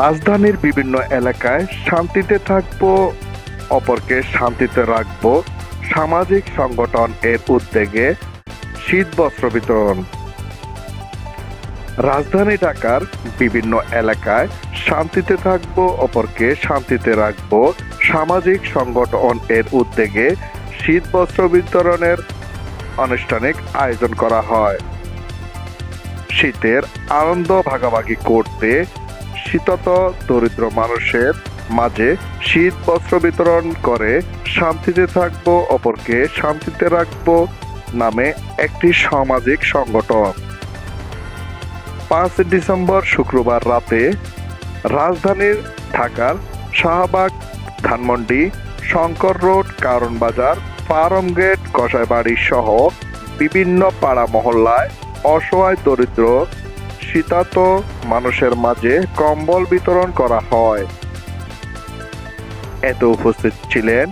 রাজধানীর বিভিন্ন এলাকায় শান্তিতে থাকব, অপরকে শান্তিতে রাখব সামাজিক সংগঠন এর উদ্যোগে শীত বস্ত্র বিতরণ। রাজধানী ঢাকার বিভিন্ন এলাকায় শান্তিতে থাকব, অপরকে শান্তিতে রাখব সামাজিক সংগঠন এর উদ্যোগে শীত বস্ত্র বিতরণের আনুষ্ঠানিক আয়োজন করা হয়। শীতের আনন্দ ভাগাভাগি করতে শীতত দরিদ্র মানুষের মাঝে শীত বস্ত্র বিতরণ করে শান্তিতে থাকব, অপরকে শান্তিতে রাখব নামে একটি সামাজিক সংগঠন 5 ডিসেম্বর শুক্রবার রাতে রাজধানীর ঢাকার শাহবাগ, ধানমন্ডি, শঙ্কর রোড, কারণ বাজার, ফার্ম গেট, কসাইবাড়ি সহ বিভিন্ন পাড়া মহল্লায় অসহায় দরিদ্র শীতার্ত মানুষের মাঝে কম্বল বিতরণ করা হয়। এতে উপস্থিত ছিলেন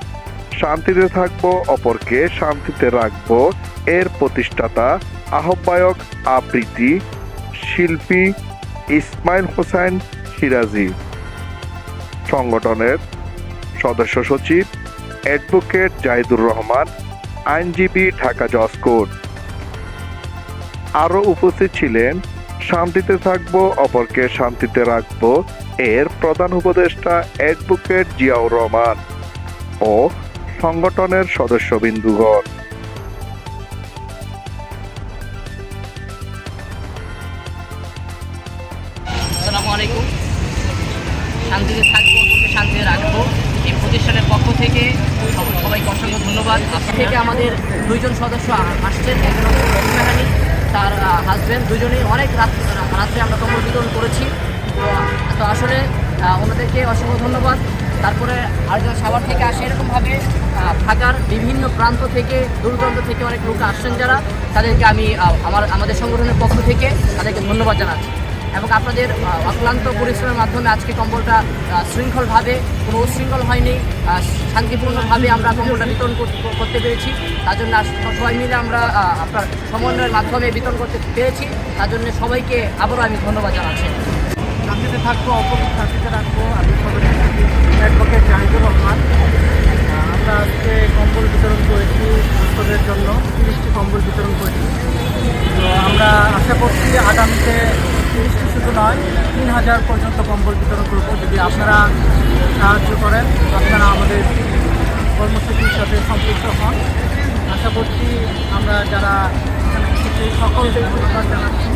শান্তিতে থাকব, অপরকে শান্তিতে রাখব এর প্রতিষ্ঠাতা আহ্বায়ক আবৃত্তি শিল্পী ইসমাইল হোসেন সিরাজি, সংগঠনের সদস্য সচিব অ্যাডভোকেট জাহিদুর রহমান, আইনজীবী, ঢাকা জজ কোর্ট। আরও উপস্থিত ছিলেন শান্তিতে থাকব, অপরকে শান্তিতে রাখব এর প্রধান উপদেষ্টা অ্যাডভোকেট জিয়াউর রহমান ও সংগঠনের সদস্যবৃন্দগণ। আসসালামু আলাইকুম। শান্তিতে থাকবো, অপরকে শান্তিতে রাখবো এই প্রতিষ্ঠানের পক্ষ থেকে সবাইকে অসংখ্য ধন্যবাদ। আজকে থেকে আমাদের 2 জন সদস্য আসছেন, একজন হচ্ছে রহিমাহানি, তার হাজব্যান্ড, দুজনেই অনেক রাত্রে আমরা কম্বল বিতরণ করেছি। তো আসলে ওনাদেরকে অসংখ্য ধন্যবাদ। তারপরে আরেকজন সাভার থেকে আসে, এরকমভাবে ঢাকার বিভিন্ন প্রান্ত থেকে, দূরদূরান্ত থেকে অনেক লোক আসছেন যারা, তাদেরকে আমি আমাদের সংগঠনের পক্ষ থেকে তাদেরকে ধন্যবাদ জানাচ্ছি। এবং আপনাদের অক্লান্ত পরিশ্রমের মাধ্যমে আজকে কম্বলটা শৃঙ্খলভাবে, কোনো উশৃঙ্খল হয়নি, শান্তিপূর্ণভাবে আমরা কম্বলটা বিতরণ করতে পেরেছি। তার জন্য সবাই মিলে আমরা আপনার সমন্বয়ের মাধ্যমে বিতরণ করতে পেরেছি। তার জন্য সবাইকে আবারও আমি ধন্যবাদ জানাচ্ছি। শান্তিতে থাকবো, অপরকে শান্তিতে রাখবো। আমি অ্যাডভোকেট জাহিদুর রহমান। আমরা আজকে কম্বল বিতরণ করেছি ছাত্রদের জন্য, 30টি কম্বল বিতরণ করেছি। তো আমরা আশা করছি আগামীতে 30টি শুধু নয়, 3000 পর্যন্ত কম্বল বিতরণ করবো যদি আপনারা সাহায্য করেন, আপনারা আমাদের কর্মসূচির সাথে সম্পৃক্ত হন। আশা করছি আমরা যারা এখানে এসেছি সকলকে ধন্যবাদ জানাচ্ছি।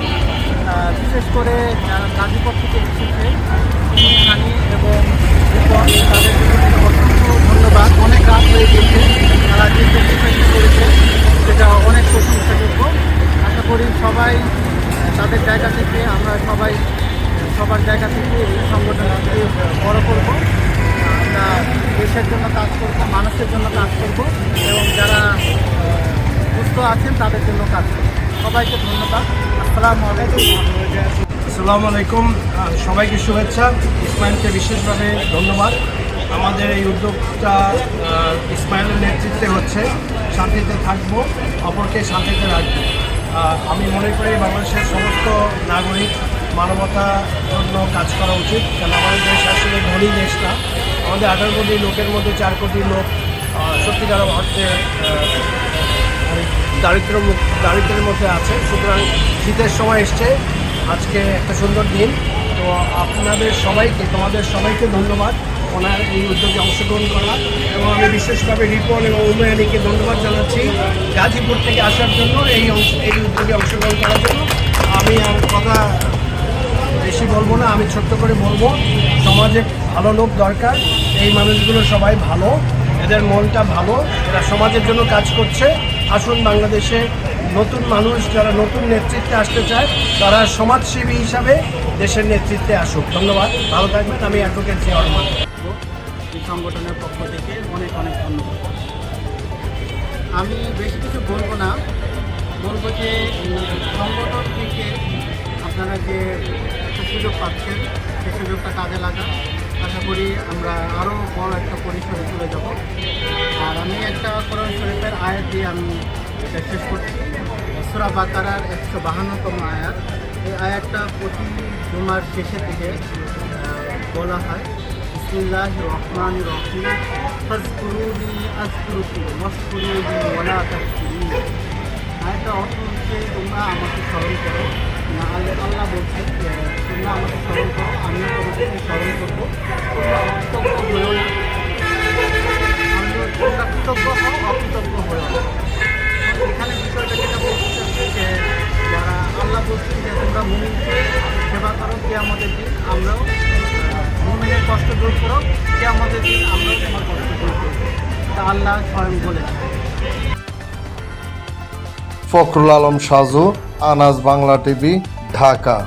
বিশেষ করে যারা গাজীপুর থেকে এসেছে হানি এবং রিপন, তাদের জন্য অসংখ্য ধন্যবাদ। অনেক রাত হয়ে গেছে, তারা যে স্যাক্রিফাইস করেছে সেটা অনেক প্রশংসাযোগ্য। আশা করি সবাই তাদের জায়গা থেকে, আমরা সবাই সবার জায়গা থেকে এই সংগঠনকে বড় করব। আমরা দেশের জন্য কাজ করব, মানুষের জন্য কাজ করব এবং যারা সুস্থ আছেন তাদের জন্য কাজ করব। সবাইকে ধন্যবাদ। আসসালামু আলাইকুম। আসসালামু আলাইকুম, সবাইকে শুভেচ্ছা। ইসমাইলকে বিশেষভাবে ধন্যবাদ। আমাদের এই উদ্যোগটা ইসমাইলের নেতৃত্বে হচ্ছে। শান্তিতে থাকবো, অপরকে শান্তিতে রাখবো। আমি মনে করি বাংলাদেশের সমস্ত নাগরিক মানবতার জন্য কাজ করা উচিত, কারণ আমাদের দেশ আসলে ধনী দেশ না। আমাদের 18 কোটি লোকের মধ্যে 4 কোটি লোক সত্যিকার অর্থে দারিদ্রের মধ্যে আছে। সুতরাং শীতের সময় এসছে, আজকে একটা সুন্দর দিন। তো তোমাদের সবাইকে ধন্যবাদ ওনার এই উদ্যোগে অংশগ্রহণ করা, এবং আমি বিশেষভাবে রিপন এবং উন্নয়নীকে ধন্যবাদ জানাচ্ছি গাজীপুর থেকে আসার জন্য, এই উদ্যোগে অংশগ্রহণ করার জন্য। আমি আর কথা বেশি বলবো না, আমি ছোট্ট করে বলবো, সমাজে ভালো লোক দরকার। এই মানুষগুলো সবাই ভালো, এদের মনটা ভালো, এরা সমাজের জন্য কাজ করছে। আসুন বাংলাদেশে নতুন মানুষ যারা নতুন নেতৃত্বে আসতে চায় তারা সমাজসেবী হিসাবে দেশের নেতৃত্বে আসুক। ধন্যবাদ, ভালো থাকবেন। আমি অ্যাডভোকেট জিয়াউর রহমান। এই সংগঠনের পক্ষ থেকে অনেক অনেক ধন্যবাদ। আমি বেশি কিছু বলবো না, বলবো যে সংগঠন থেকে আপনারা যে একটা সুযোগ পাচ্ছেন সেই সুযোগটা কাজে লাগান। আশা করি আমরা আরও বড় একটা পরিসরে চলে যাব। আর আমি একটা কোরআন শরীফের আয়াত দিয়ে আমি এটা শেষ করছি। সূরা বাকারার 152তম আয়াত। এই আয়াতটা প্রতি জুমার শেষের দিকে বলা হয় বিসমিল্লাহির রহমানির রহিম ফাজকুরুনি আযকুরুকুম ওয়াশকুরুনি ওয়ালা তাকফুরুন। আয়াতটা অর্থ হচ্ছে তোমরা আমাকে স্মরণ করো। না, আল্লাহ বলছেন যে তোমরা আমাকে স্মরণ করো, আমিও তোমাদেরকে স্মরণ করবো। তোমরা অকৃতজ্ঞ হয়েও না, আমিও তোমরা কৃতজ্ঞ হও, অকৃতজ্ঞ হয়েও না। এখানে বিষয়টা যেটা বলতে চাচ্ছি যে যারা আল্লাহ বলছেন যে তোমরা মুমিনকে সেবা করো কিয়ামতের দিন, আমরাও মুমিনের কষ্ট দূর করো কিয়ামতের দিন, আমরাও তোমার কষ্ট দূর করবো। তা আল্লাহ স্বয়ং বলেছেন। ফখরুল আলম সাজু, আনাজ বাংলা টিভি, ঢাকা।